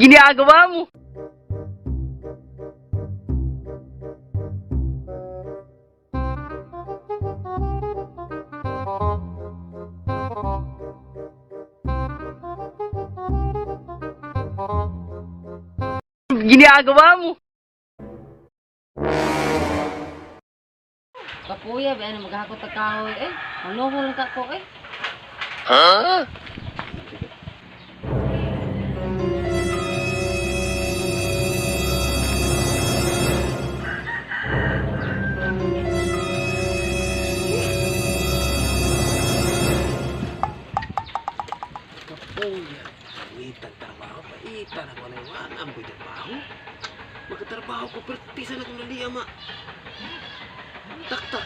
ginagawa mo? Ginagawa mo? Kapuya, ba ano maghakot ang kahoy eh. Manuhol ka ko eh. Huh? Kapuya, pangitan trabaho, paitan ako na yung amboy trabaho. Magkatrabaho ko, pertisan akong naliya, ma. Tak-tak,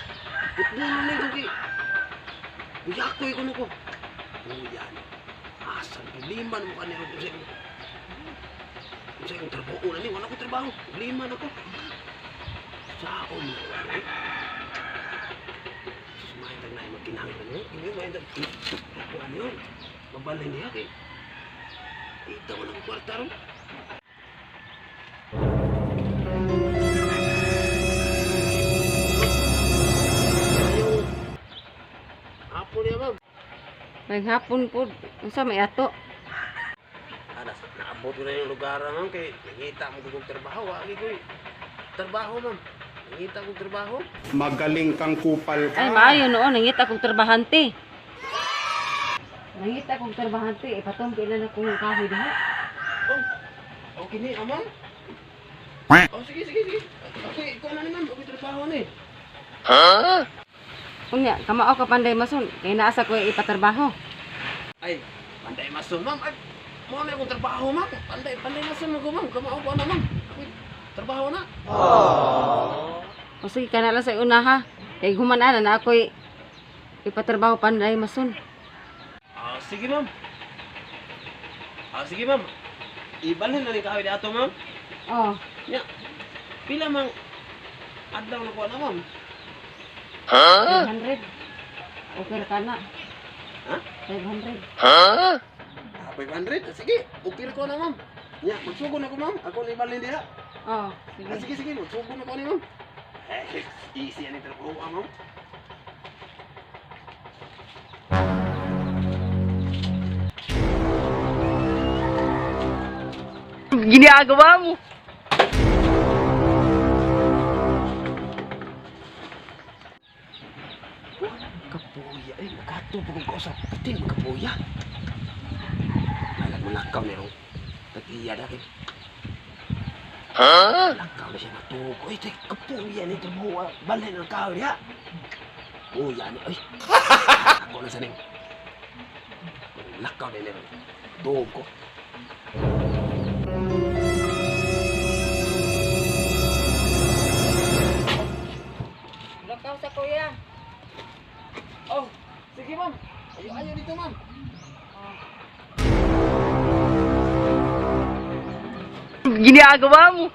putbulo na ito kay. Buyakoy ko na ko. Buyan, asan ko, liman mo kanina kung sa'yo. Kung sa'yo trabaho na ni, wala ko trabaho, liman ako. Saan mo, eh? Sumahin tag na yung magkinangin na nyo. Hindi, sumahin tag, ano yun? Mabalay niya kay. Ito mo ng kwarta ron. Apo niya, ma'am. Naghapon po. Unsa may ato? Naabot ko na yung lugar, ma'am, kay nangita mo kong trabaho. Wagi ko trabaho, ma'am. Nangita kong trabaho. Magaling kang kupal ka. Ay, maayo noon. Nangita kong trabahante. Nangita kong trabahante. Ipatong kailan akong kahoy diha. Oh, okay ni, ma'am. Oh, sige. Okay, ikaw na ni, ma'am. Okay, trabaho ni. Huh? Unya, kamao ka panday mason. Kaya naasa ko ipatrabaho. Ay, panday masun, ma'am. Ay, mo na akong trabaho, ma'am. Panday masun mo ko, ma'am. Kamao ko na, ma'am. Okay, trabaho na. O sige, ka na lang sa una ha. Kaya humanan na ako'y ipatrabaho panday mason. Sige, ma'am. Sige, ma'am. Ibalhin na ni kahoy di ato, ma'am. Oh, Nya, pila mang adlaw na ko na, ma'am. Huh? 500. Okay ka na. Ha? 500. Huh? 500? Sige, okay ko na, ma'am. Nya, magsugo na ko, ma'am. Ako na ibalhin diha. Oh, sige. Sige, magsugo na ko ni, ma'am. Easy yan yung trabaho, ma'am. Ginagawa mo? Kapuya, ay, nakato po kong kausap. Katin, kapuya. Alam mo, lakaw na yung tag-iya dati. Huh? Lakaw na siya matuko. Ay, kapuya na ito mo. Balay ng kahoy niya. Puya ni, ay. Ako na saning. Lakaw na yung tuhog ko. Lakaw sa kuya. Oh, sige, ma'am. Ayaw dito, ma'am. Ginagawa mo?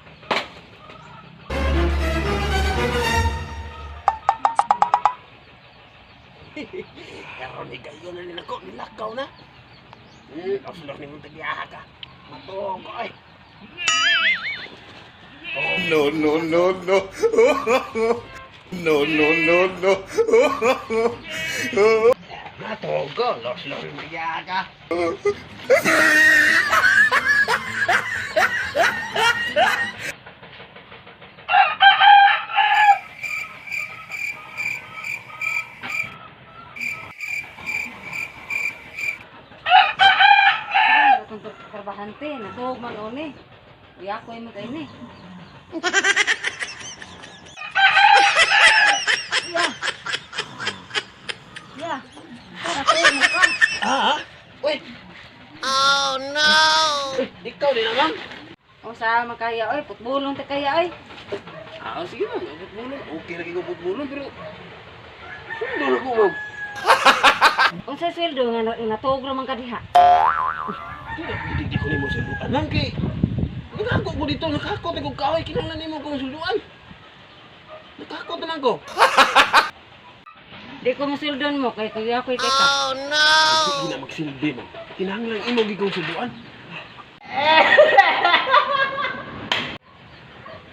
Karon ni kayo na nila ko, nilakaw na. Kasulok ni mong tagiyaha ka. Matuong ko, ay. No. No. Matuong ko, los-los yung tagiyaha ka. Akong trabahante. Natuhog man o ni. Uya ko yung magay ni. Ya. Natuhog mo ka. Ha? Uy! Oh no! Ikaw din naman. O sa makaya oy. Putbulong ta kaya oy. Sige, ma'am. Putbulon. Okay lagi ko putbulon, pero... Sundo na ko, ma'am. Kung sa sweldo nga natuhog naman ka diha. Hindi ko nimo sulduan. Ma'am, kay... Nakakot ko dito. Nakakot ako kaway. Kinala nimo kong sulduan. Nakakot naman ko. Di ko masildon mo kay kaya ako'y teka. Oh no! Hindi na magsilbi, ma'am. Kinahanglan imo gigong sulduan.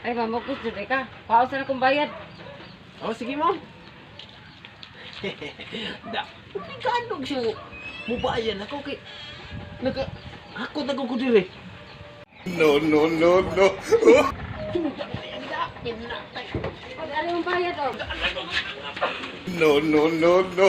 Ay, mamukos dyan ka. Paus na akong bayad. Oh, sige mo. Da, upikano siya mubayan ako kay ako ko dire. No, no, no, no. Pag ano yung bayad, oh. No, no, no, no.